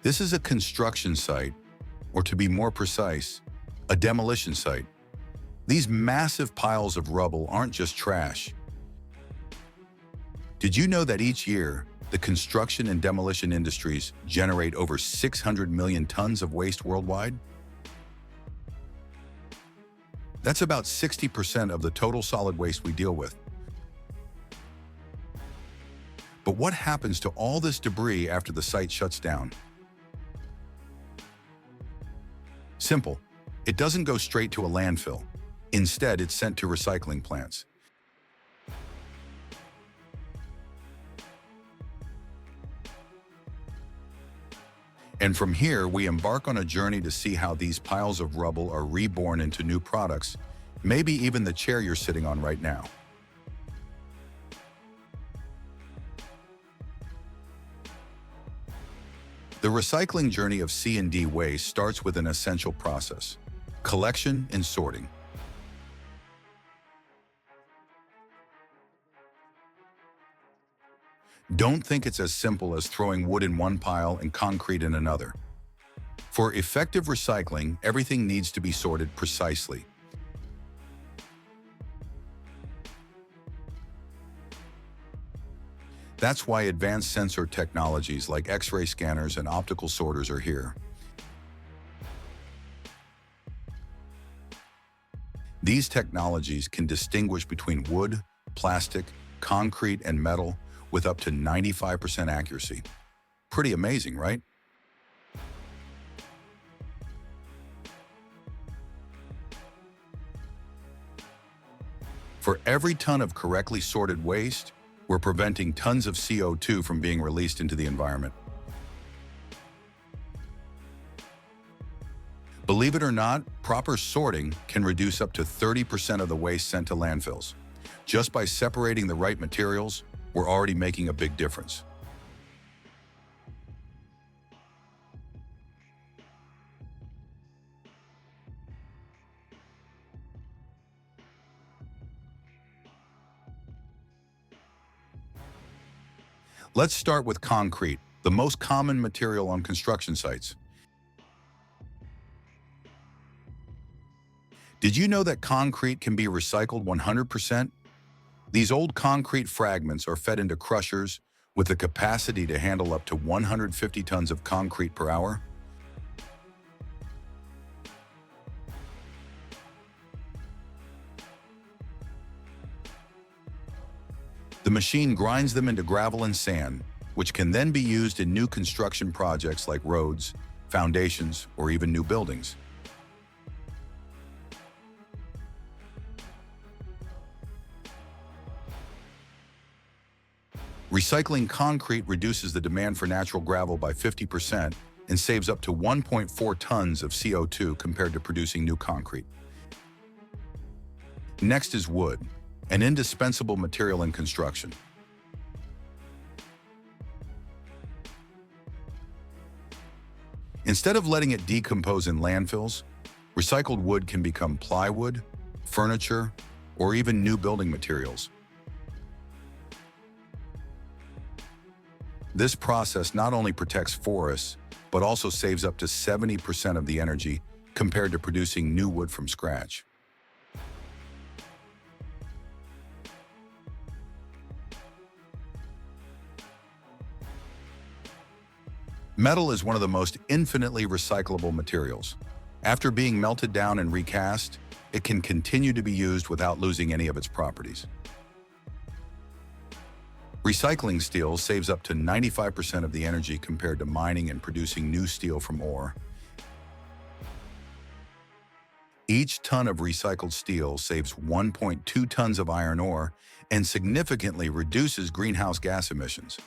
This is a construction site, or to be more precise, a demolition site. These massive piles of rubble aren't just trash. Did you know that each year, the construction and demolition industries generate over 600 million tons of waste worldwide? That's about 60% of the total solid waste we deal with. But what happens to all this debris after the site shuts down? Simple. It doesn't go straight to a landfill. Instead, it's sent to recycling plants. And from here, we embark on a journey to see how these piles of rubble are reborn into new products, maybe even the chair you're sitting on right now. The recycling journey of C&D waste starts with an essential process: collection and sorting. Don't think it's as simple as throwing wood in one pile and concrete in another. For effective recycling, everything needs to be sorted precisely. That's why advanced sensor technologies like X-ray scanners and optical sorters are here. These technologies can distinguish between wood, plastic, concrete, and metal with up to 95% accuracy. Pretty amazing, right? For every ton of correctly sorted waste, we're preventing tons of CO2 from being released into the environment. Believe it or not, proper sorting can reduce up to 30% of the waste sent to landfills. Just by separating the right materials, we're already making a big difference. Let's start with concrete, the most common material on construction sites. Did you know that concrete can be recycled 100%? These old concrete fragments are fed into crushers with the capacity to handle up to 150 tons of concrete per hour. The machine grinds them into gravel and sand, which can then be used in new construction projects like roads, foundations, or even new buildings. Recycling concrete reduces the demand for natural gravel by 50% and saves up to 1.4 tons of CO2 compared to producing new concrete. Next is wood, an indispensable material in construction. Instead of letting it decompose in landfills, recycled wood can become plywood, furniture, or even new building materials. This process not only protects forests, but also saves up to 70% of the energy compared to producing new wood from scratch. Metal is one of the most infinitely recyclable materials. After being melted down and recast, it can continue to be used without losing any of its properties. Recycling steel saves up to 95% of the energy compared to mining and producing new steel from ore. Each ton of recycled steel saves 1.2 tons of iron ore and significantly reduces greenhouse gas emissions.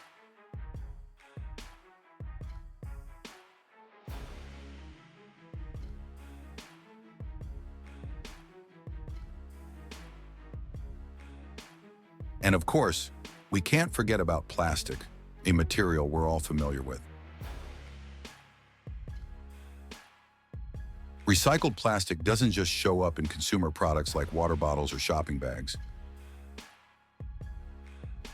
And of course, we can't forget about plastic, a material we're all familiar with. Recycled plastic doesn't just show up in consumer products like water bottles or shopping bags.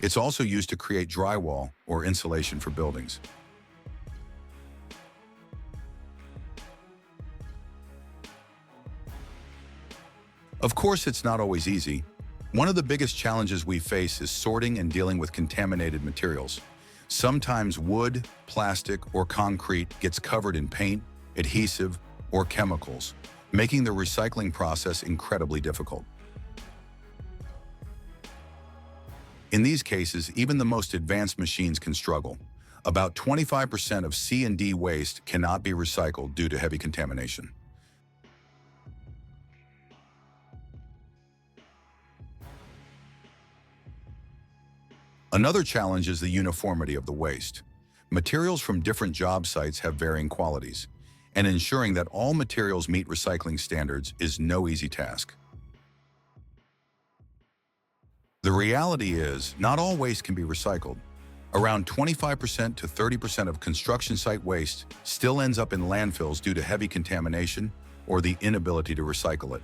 It's also used to create drywall or insulation for buildings. Of course, it's not always easy. One of the biggest challenges we face is sorting and dealing with contaminated materials. Sometimes wood, plastic, or concrete gets covered in paint, adhesive, or chemicals, making the recycling process incredibly difficult. In these cases, even the most advanced machines can struggle. About 25% of C&D waste cannot be recycled due to heavy contamination. Another challenge is the uniformity of the waste. Materials from different job sites have varying qualities, and ensuring that all materials meet recycling standards is no easy task. The reality is, not all waste can be recycled. Around 25% to 30% of construction site waste still ends up in landfills due to heavy contamination or the inability to recycle it.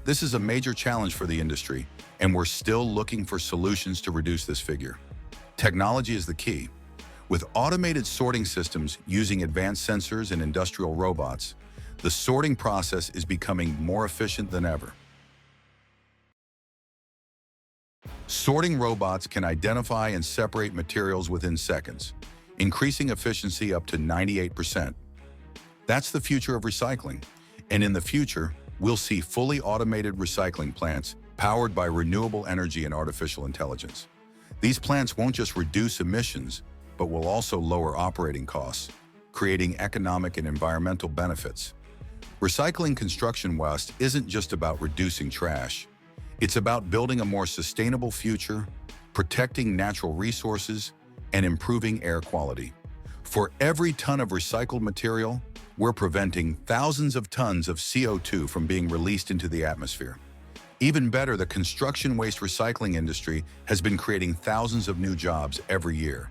This is a major challenge for the industry, and we're still looking for solutions to reduce this figure. Technology is the key. With automated sorting systems using advanced sensors and industrial robots, the sorting process is becoming more efficient than ever. Sorting robots can identify and separate materials within seconds, increasing efficiency up to 98%. That's the future of recycling, and in the future, we'll see fully automated recycling plants powered by renewable energy and artificial intelligence. These plants won't just reduce emissions, but will also lower operating costs, creating economic and environmental benefits. Recycling construction waste isn't just about reducing trash. It's about building a more sustainable future, protecting natural resources, and improving air quality. For every ton of recycled material, we're preventing thousands of tons of CO2 from being released into the atmosphere. Even better, the construction waste recycling industry has been creating thousands of new jobs every year.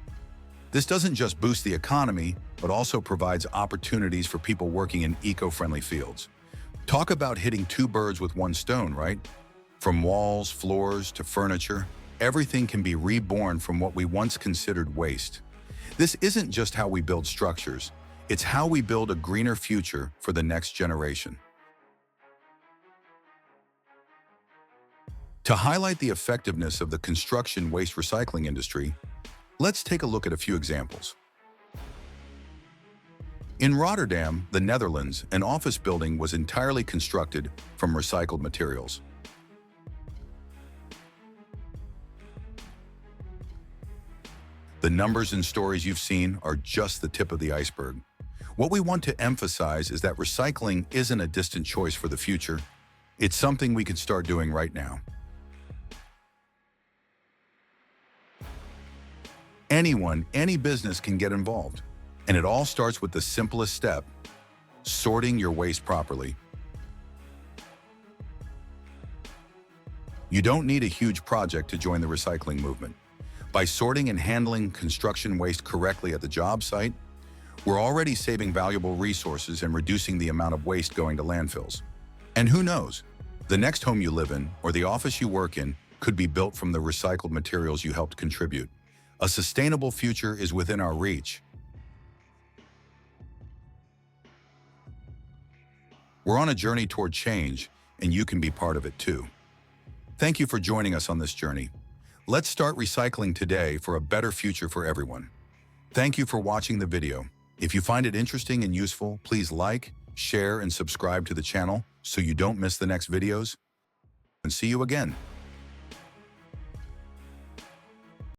This doesn't just boost the economy, but also provides opportunities for people working in eco-friendly fields. Talk about hitting two birds with one stone, right? From walls, floors, to furniture, everything can be reborn from what we once considered waste. This isn't just how we build structures, it's how we build a greener future for the next generation. To highlight the effectiveness of the construction waste recycling industry, let's take a look at a few examples. In Rotterdam, the Netherlands, an office building was entirely constructed from recycled materials. The numbers and stories you've seen are just the tip of the iceberg. What we want to emphasize is that recycling isn't a distant choice for the future. It's something we can start doing right now. Anyone, any business can get involved. And it all starts with the simplest step: sorting your waste properly. You don't need a huge project to join the recycling movement. By sorting and handling construction waste correctly at the job site, we're already saving valuable resources and reducing the amount of waste going to landfills. And who knows, the next home you live in or the office you work in could be built from the recycled materials you helped contribute. A sustainable future is within our reach. We're on a journey toward change, and you can be part of it too. Thank you for joining us on this journey. Let's start recycling today for a better future for everyone. Thank you for watching the video. If you find it interesting and useful, please like, share, and subscribe to the channel so you don't miss the next videos. And see you again.